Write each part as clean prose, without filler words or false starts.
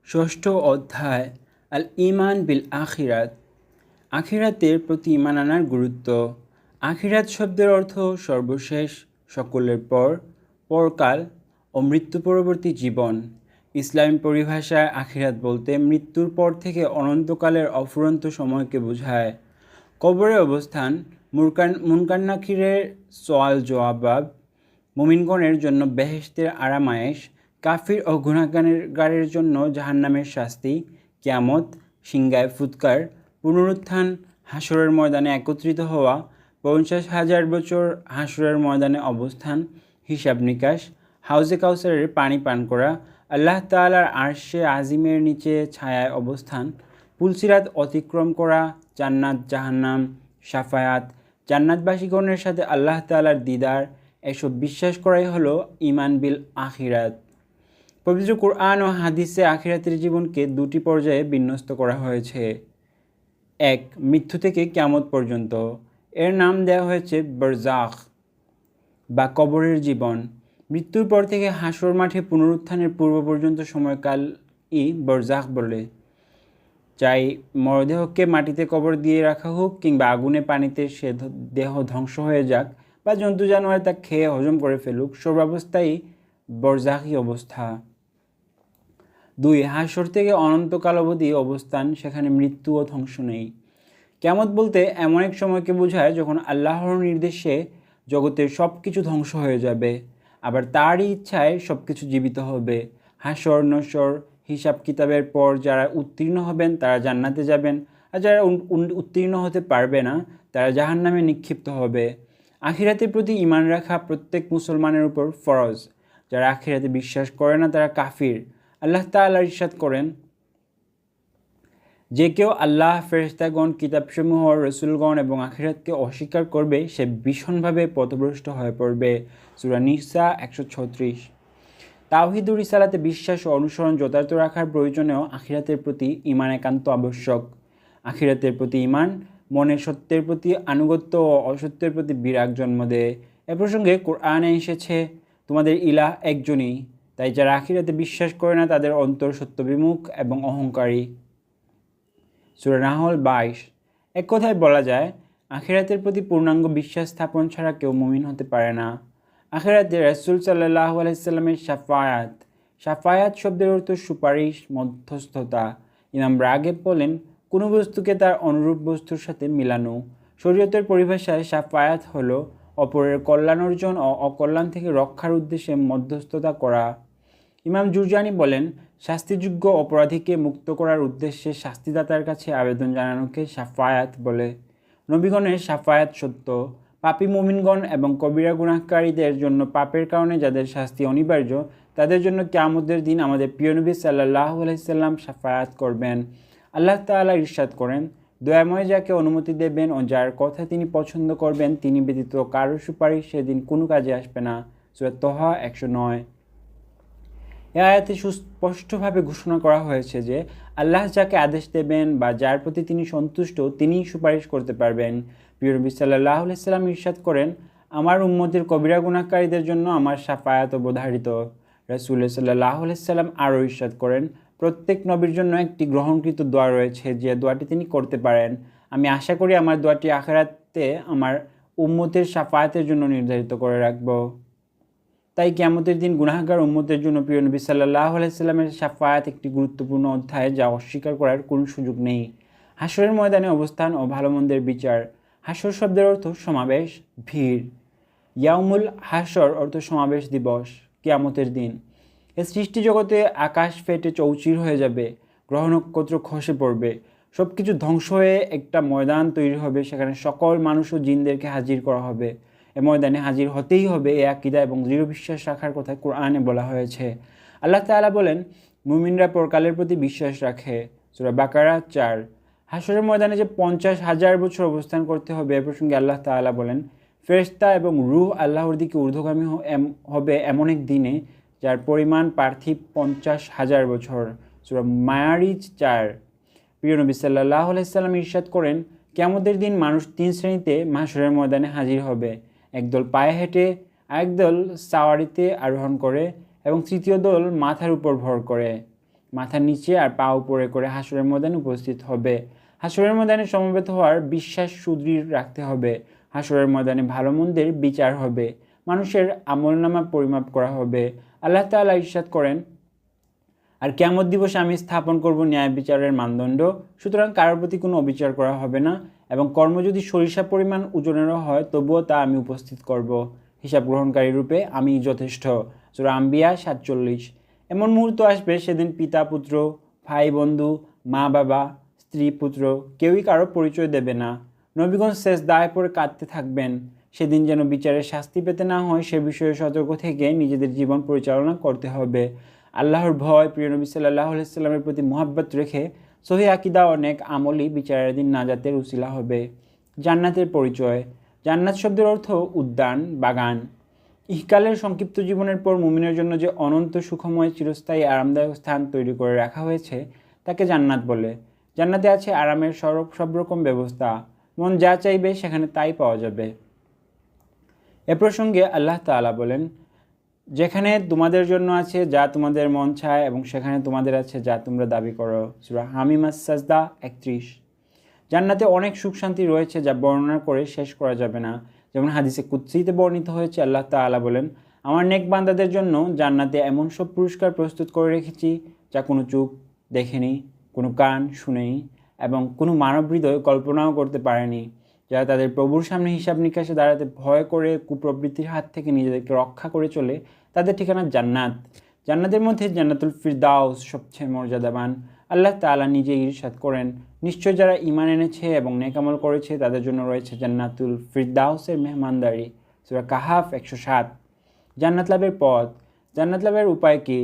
ষষ্ঠ অধ্যায় আল ইমান বিল আখিরাত। আখিরাতের প্রতি ইমান আনার গুরুত্ব। আখিরাত শব্দের অর্থ সর্বশেষ, সকলের পর, পরকাল ও মৃত্যু পরবর্তী জীবন। ইসলামী পরিভাষায় আখিরাত বলতে মৃত্যুর পর থেকে অনন্তকালের অফুরন্ত সময়কে বোঝায়। কবরের অবস্থান, মুনকার নাকিরের সওয়াল জবাব, মুমিনগণের জন্য বেহেশতের আরামায়েশ, কাফির ও গুনাহগারের জন্য জাহান্নামের শাস্তি, কিয়ামত, সিংগায় ফুৎকার, পুনরুত্থান, হাসরের ময়দানে একত্রিত হওয়া, 50,000 বছর হাসরের ময়দানে অবস্থান, হিসাব নিকাশ, হাউজে কাউসারের পানি পান করা, আল্লাহ তাআলার আরশে আজিমের নিচে ছায়ায় অবস্থান, পুলসিরাত অতিক্রম করা, জান্নাত জাহান্নাম, শাফায়াত, জান্নাতবাসীগণের সাথে আল্লাহ তাআলার দিদার, এসব বিশ্বাস করাই হলো ইমান বিল আখিরাত। পবিত্র কুরআন ও হাদিসে আখিরাতের জীবনকে দুটি পর্যায়ে বিন্যস্ত করা হয়েছে। 1. মৃত্যু থেকে কিয়ামত পর্যন্ত। এর নাম দেওয়া হয়েছে বারজাখ বা কবরের জীবন। মৃত্যুর পর থেকে হাসর মাঠে পুনরুত্থানের পূর্ব পর্যন্ত সময়কালই বারজাখ বলে। চাই মরদেহকে মাটিতে কবর দিয়ে রাখা হোক কিংবা আগুনে পানিতে সে দেহ ধ্বংস হয়ে যাক বা জন্তু জানোয়ার তা খেয়ে হজম করে ফেলুক, সর্বাবস্থাই বারজাখী অবস্থা। 2. হাসর থেকে অনন্তকাল অবধি অবস্থান, সেখানে মৃত্যু ও ধ্বংস নেই। কিয়ামত বলতে এমন এক সময়কে বোঝায় যখন আল্লাহর নির্দেশে জগতের সব কিছু ধ্বংস হয়ে যাবে, আবার তারই ইচ্ছায় সব কিছু জীবিত হবে। হাসর নসর, হিসাব কিতাবের পর যারা উত্তীর্ণ হবেন তারা জান্নাতে যাবেন, আর যারা উত্তীর্ণ হতে পারবে না তারা জাহান্নামে নিক্ষিপ্ত হবে। আখিরাতের প্রতি ঈমান রাখা প্রত্যেক মুসলমানের উপর ফরজ। যারা আখিরাতে বিশ্বাস করে না তারা কাফির। আল্লাহ তাআলা ইরশাদ করেন, যে কেউ আল্লাহ, ফেরেশতাগণ, কিতাবসমূহ, রসুলগণ এবং আখিরাতকে অস্বীকার করবে সে ভীষণভাবে পথভ্রষ্ট হয়ে পড়বে। সূরা নিসা 136। তাওহীদ ও রিসালাতে বিশ্বাস ও অনুসরণ যথার্থ রাখার প্রয়োজনেও আখিরাতের প্রতি ঈমান একান্ত আবশ্যক। আখিরাতের প্রতি ঈমান মনে সত্যের প্রতি আনুগত্য ও অসত্যের প্রতি বিরাগ জন্ম দেয়। এ প্রসঙ্গে কোরআনে এসেছে, তোমাদের ইলাহ একজনই, তাই যারা আখিরাতে বিশ্বাস করে না তাদের অন্তর সত্যবিমুখ এবং অহংকারী। সূরা নাহল 22। এক কথায় বলা যায়, আখিরাতের প্রতি পূর্ণাঙ্গ বিশ্বাস স্থাপন ছাড়া কেউ মুমিন হতে পারে না। আখিরাতে রাসূল সাল্লাল্লাহু আলাইহি সাল্লামের শাফায়াত। শাফায়াত শব্দের অর্থ সুপারিশ, মধ্যস্থতা। ইমাম রাগিব বলেন, কোনো বস্তুকে তার অনুরূপ বস্তুর সাথে মিলানো। শরীয়তের পরিভাষায় শাফায়াত হলো অপরের কল্যাণ অর্জন ও অকল্যাণ থেকে রক্ষার উদ্দেশ্যে মধ্যস্থতা করা। ইমাম জুরজানি বলেন, শাস্তিযোগ্য অপরাধীকে মুক্ত করার উদ্দেশ্যে শাস্তিদাতার কাছে আবেদন জানানোকে শাফায়াত বলে। নবীগণের শাফায়াত সত্য। পাপী মুমিনগণ এবং কবিরা গুনাহকারীদের জন্য পাপের কারণে যাদের শাস্তি অনিবার্য, তাদের জন্য কিয়ামতের দিন আমাদের প্রিয় নবী সাল্লাল্লাহু আলাইহি সাল্লাম শাফায়াত করবেন। আল্লাহ তাআলা ইরশাদ করেন, দয়াময় যাকে অনুমতি দেবেন ও যার কথা তিনি পছন্দ করবেন তিনি ব্যতীত কারো সুপারিশ সেদিন কোনো কাজে আসবে না। সূরা তাহা 109। এ আয়াতে সুস্পষ্টভাবে ঘোষণা করা হয়েছে যে আল্লাহ যাকে আদেশ দেবেন বা যার প্রতি তিনি সন্তুষ্ট তিনিই সুপারিশ করতে পারবেন। প্রিয় নবী সাল্লাল্লাহু আলাইহি সাল্লাম ইরশাদ করেন, আমার উম্মতের কবিরা গুনাহকারীদের জন্য আমার শাফায়াত অবধারিত। রাসূল সাল্লাল্লাহু আলাইহি সাল্লাম আরও ইরশাদ করেন, প্রত্যেক নবীর জন্য একটি গ্রহণকৃত দোয়া রয়েছে যে দোয়াটি তিনি করতে পারেন। আমি আশা করি আমার দোয়াটি আখিরাতে আমার উম্মতের শাফায়াতের জন্য নির্ধারিত করে রাখব। তাই কিয়ামতের দিন গুনাহগার উম্মতের জন্য প্রিয় নবী সাল্লাল্লাহু আলাইহি সাল্লামের শাফায়াত একটি গুরুত্বপূর্ণ অধ্যায় যা অস্বীকার করার কোনো সুযোগ নেই। হাসরের ময়দানে অবস্থান ও ভালো মন্দের বিচার। হাসর শব্দের অর্থ সমাবেশ, ভিড়। ইয়াউমুল হাসর অর্থ সমাবেশ দিবস, কিয়ামতের দিন। এ সৃষ্টি জগতে আকাশ ফেটে চৌচির হয়ে যাবে, গ্রহ নক্ষত্র খসে পড়বে, সব কিছু ধ্বংস হয়ে একটা ময়দান তৈরি হবে, সেখানে সকল মানুষ ও জিনদেরকে হাজির করা হবে। এ ময়দানে হাজির হতেই হবে, এ আকীদা এবং দৃঢ় বিশ্বাস রাখার কথা কোরআনে বলা হয়েছে। আল্লাহ তাআলা বলেন, মুমিনরা পরকালের প্রতি বিশ্বাস রাখে। সূরা বাকারা 4। হাসরের ময়দানে যে 50,000 বছর অবস্থান করতে হবে এ প্রসঙ্গে আল্লাহ তাআলা বলেন, ফেরেশতা এবং রূহ আল্লাহর দিকে ঊর্ধ্বগামী হবে এমন এক দিনে যার পরিমাণ পার্থিব 50,000 বছর। সূরা মায়ারিজ 4। প্রিয় নবী সাল্লাল্লাহু আলাইহি সাল্লাম ইরশাদ করেন, কিয়ামতের দিন মানুষ 3 শ্রেণীতে মাহশরের ময়দানে হাজির হবে। একদল পায়ে হেঁটে, আরেক দল সাওয়ারিতে আরোহণ করে এবং তৃতীয় দল মাথার উপর ভর করে। মাথার নিচে আর পা উপরে করে হাসরের ময়দানে উপস্থিত হবে। হাসরের ময়দানে সমবেত হওয়ার বিশ্বাস সুদৃঢ় রাখতে হবে। হাসরের ময়দানে ভালো মন্দের বিচার হবে, মানুষের আমলনামা পরিমাপ করা হবে। আল্লাহ তাআলা ইরশাদ করেন, আর কিয়ামত দিবসে আমি স্থাপন করব ন্যায় বিচারের মানদণ্ড, সুতরাং কারোর প্রতি কোনো অবিচার করা হবে না, এবং কর্ম যদি সরিষা পরিমাণ ওজনেরও হয় তবুও তা আমি উপস্থিত করব, হিসাব গ্রহণকারী রূপে আমি যথেষ্ট। সূরা আম্বিয়া 47। এমন মুহূর্ত আসবে সেদিন পিতা পুত্র, ভাই বন্ধু, মা বাবা, স্ত্রী পুত্র কেউই কারো পরিচয় দেবে না। নবীগণ সেজদায় পড়ে কাঁদতে থাকবেন। সেদিন যেন বিচারের শাস্তি পেতে না হয় সে বিষয়ে সতর্ক থেকে নিজেদের জীবন পরিচালনা করতে হবে। আল্লাহর ভয়, প্রিয় নবী সাল্লাল্লাহু আলাইহি সাল্লামের প্রতি মুহাব্বত রেখে সহি আকীদা অনেক আমলই বিচারের দিন নাজাতের উসিলা হবে। জান্নাতের পরিচয়। জান্নাত শব্দের অর্থ উদ্যান, বাগান। ইহকালের সংক্ষিপ্ত জীবনের পর মুমিনের জন্য যে অনন্ত সুখময় চিরস্থায়ী আরামদায়ক স্থান তৈরি করে রাখা হয়েছে তাকে জান্নাত বলে। জান্নাতে আছে আরামের সব রকম ব্যবস্থা, মন যা চাইবে সেখানে তাই পাওয়া যাবে। এ প্রসঙ্গে আল্লাহ তাআলা বলেন, যেখানে তোমাদের জন্য আছে যা তোমাদের মন চায় এবং সেখানে তোমাদের আছে যা তোমরা দাবি করো। সূরা হামিম আস-সাজদা 31। জান্নাতে অনেক সুখ শান্তি রয়েছে যা বর্ণনা করে শেষ করা যাবে না। যেমন হাদিসে কুদসিতে বর্ণিত হয়েছে, আল্লাহ তাআলা বলেন, আমার নেক বান্দাদের জন্য জান্নাতে এমন সব পুরস্কার প্রস্তুত করে রেখেছি যা কোনো চোখ দেখেনি, কোনো কান শুনেনি এবং কোনো মানব হৃদয় কল্পনাও করতে পারেনি। যারা তাদের প্রভুর সামনে হিসাব নিকাশে দাঁড়াতে ভয় করে কুপ্রবৃত্তির হাত থেকে নিজেদেরকে রক্ষা করে চলে, তাদের ঠিকানা জান্নাত। জান্নাতের মধ্যে জান্নাতুল ফিরদাউস সবচেয়ে মর্যাদাবান। আল্লাহ তাআলা নিজেই ইরশাদ করেন, নিশ্চয় যারা ঈমান এনেছে এবং নেক আমল করেছে তাদের জন্য রয়েছে জান্নাতুল ফিরদাউসের মেহমানদারি। সূরা কাহাফ 107। জান্নাত লাভের পথ। জান্নাত লাভের উপায় কী?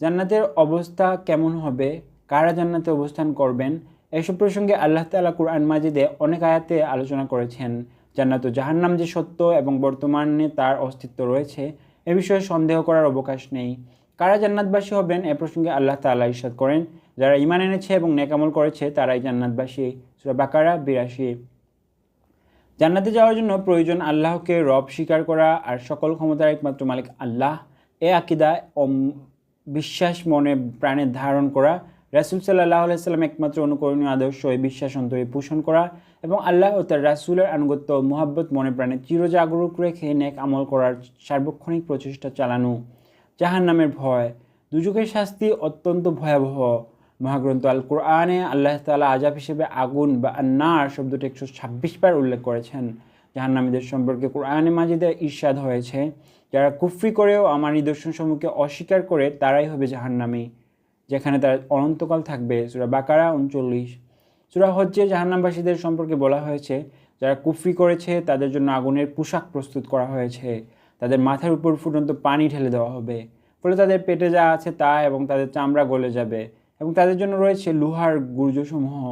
জান্নাতের অবস্থা কেমন হবে? কারা জান্নাতে অবস্থান করবেন? এইসব প্রসঙ্গে আল্লাহ তাআলা কুরআন মাজিদে অনেক আয়াতে আলোচনা করেছেন। জান্নাত ও জাহান্নাম যে সত্য এবং বর্তমানে তার অস্তিত্ব রয়েছে এ বিষয়ে সন্দেহ করার অবকাশ নেই। কারা জান্নাতবাসী হবেন এ প্রসঙ্গে আল্লাহ তাআলা ইরশাদ করেন, যারা ঈমান এনেছে এবং নেক আমল করেছে তারাই জান্নাতবাসী। সূরা বাকারা 82। জান্নাতে যাওয়ার জন্য প্রয়োজন আল্লাহকে রব স্বীকার করা আর সকল ক্ষমতার একমাত্র মালিক আল্লাহ, এ আকীদা বিশ্বাস মনে প্রাণে ধারণ করা, রাসূল সাল্লাল্লাহু আলাইহি সাল্লাম একমাত্র অনুকরণীয় আদর্শ এই বিশ্বাস অন্তরে পোষণ করা এবং আল্লাহ ও তার রাসূলের আনুগত্য ও মুহাব্বত মনে প্রাণে চিরজাগরুক রেখে নেক আমল করার সার্বক্ষণিক প্রচেষ্টা চালানো। জাহান্নামের ভয়। দুজকের শাস্তি অত্যন্ত ভয়াবহ। মহাগ্রন্থ আল কোরআনে আল্লাহ তাআলা আযাব হিসেবে আগুন বা আন্নার শব্দটি 126 বার উল্লেখ করেছেন। জাহান্নামীদের সম্পর্কে কোরআনে মাজিদে ইরশাদ হয়েছে, যারা কুফরি করেও আমার নিদর্শন সমূহকে অস্বীকার করে তারাই হবে জাহান্নামী, যেখানে তারা অনন্তকাল থাকবে। সূরা বাকারা 39। সূরা হজ্জে জাহান্নামবাসীদের সম্পর্কে বলা হয়েছে, যারা কুফরি করেছে তাদের জন্য আগুনের পোশাক প্রস্তুত করা হয়েছে, তাদের মাথার উপর ফুটন্ত পানি ঢেলে দেওয়া হবে, ফলে তাদের পেটে যা আছে তা এবং তাদের চামড়া গলে যাবে এবং তাদের জন্য রয়েছে লোহার গুর্জসমূহ।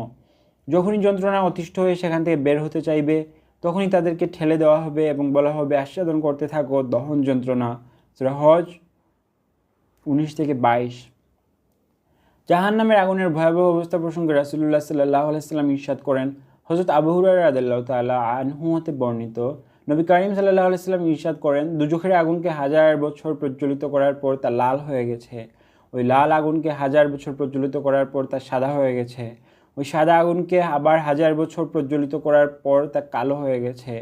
যখনই যন্ত্রণা অতিষ্ঠ হয়ে সেখান থেকে বের হতে চাইবে তখনই তাদেরকে ঠেলে দেওয়া হবে এবং বলা হবে, আস্বাদন করতে থাকো দহন যন্ত্রণা। সূরা হজ 19-22। জাহান্নামের আগুনের ভয়াবহ অবস্থা প্রসঙ্গে রাসূলুল্লাহ সাল্লাল্লাহু আলাইহি সাল্লাম ইরশাদ করেন, হযরত আবু হুরায়রা রাদিয়াল্লাহু তাআলা আনহু হতে বর্ণিত, নবী করিম সাল্লাল্লাহু আলাইহি সাল্লাম ইরশাদ করেন, দুজখের আগুনকে 1000 বছর প্রজ্বলিত করার পর তা লাল হয়ে গেছে। ওই লাল আগুনকে 1000 বছর প্রজ্বলিত করার পর তা সাদা হয়ে গেছে। ওই সাদা আগুনকে আবার 1000 বছর প্রজ্বলিত করার পর তা কালো হয়ে গেছে।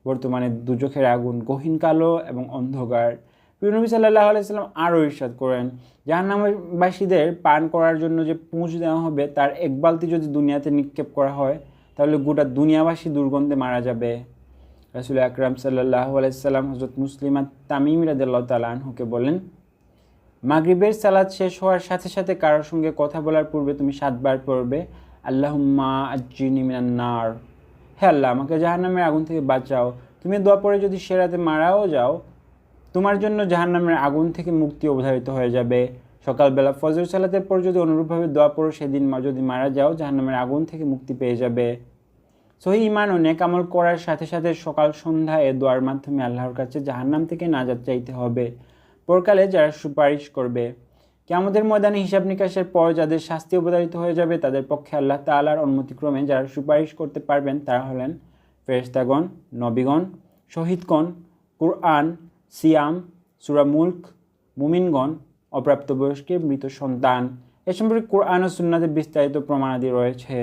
বর্তমানে দুজখের আগুন গহীন কালো এবং অন্ধকার। প্রিয় নবী সাল্লাল্লাহু আলাইহি সাল্লাম আরও ইরশাদ করেন, জাহান্নামবাসীদের পান করার জন্য যে পুঁজ দেওয়া হবে তার এক বালতি যদি দুনিয়াতে নিক্ষেপ করা হয় তাহলে গোটা দুনিয়াবাসী দুর্গন্ধে মারা যাবে। রাসূল আকরাম সাল্লাল্লাহু আলাইহি সাল্লাম হযরত মুসলিমা তামিমি রাদিয়াল্লাহু তাআলা আনহুকে বলেন, মাগরিবের সালাত শেষ হওয়ার সাথে সাথে কারোর সঙ্গে কথা বলার পূর্বে তুমি 7 বার পড়বে, আল্লাহুম্মা আজ্জিনি মিনান নার, হে আল্লাহ আমাকে জাহান্নামের আগুন থেকে বাঁচাও। তুমি দোয়া পড়ে যদি সে রাতে মারাও যাও তোমার জন্য জাহান্নামের আগুন থেকে মুক্তি অবধারিত হয়ে যাবে। সকালবেলা ফজর সালাতের পর যদি অনুরূপভাবে দোয়া পড়ো সেদিন যদি মারা যাও জাহান্নামের আগুন থেকে মুক্তি পেয়ে যাবে। সহি ঈমান ও নেক আমল করার সাথে সাথে সকাল সন্ধ্যা এ দোয়ার মাধ্যমে আল্লাহর কাছে জাহান্নাম থেকে নাজাত চাইতে হবে। পরকালে যারা সুপারিশ করবে। কিয়ামতের ময়দানে হিসাব নিকাশের পর যাদের শাস্তি অবধারিত হয়ে যাবে তাদের পক্ষে আল্লাহ তাআলার অনুমতিক্রমে যারা সুপারিশ করতে পারবেন তারা হলেন ফেরেশতাগণ, নবীগণ, শহীদগণ, কুরআন, সিয়াম, সূরা মুলক, মুমিনগণ, অপ্রাপ্তবয়স্কের মৃত সন্তান এ সম্পর্কে কোরআন ও সুন্নাতে বিস্তারিত প্রমাণাদি রয়েছে।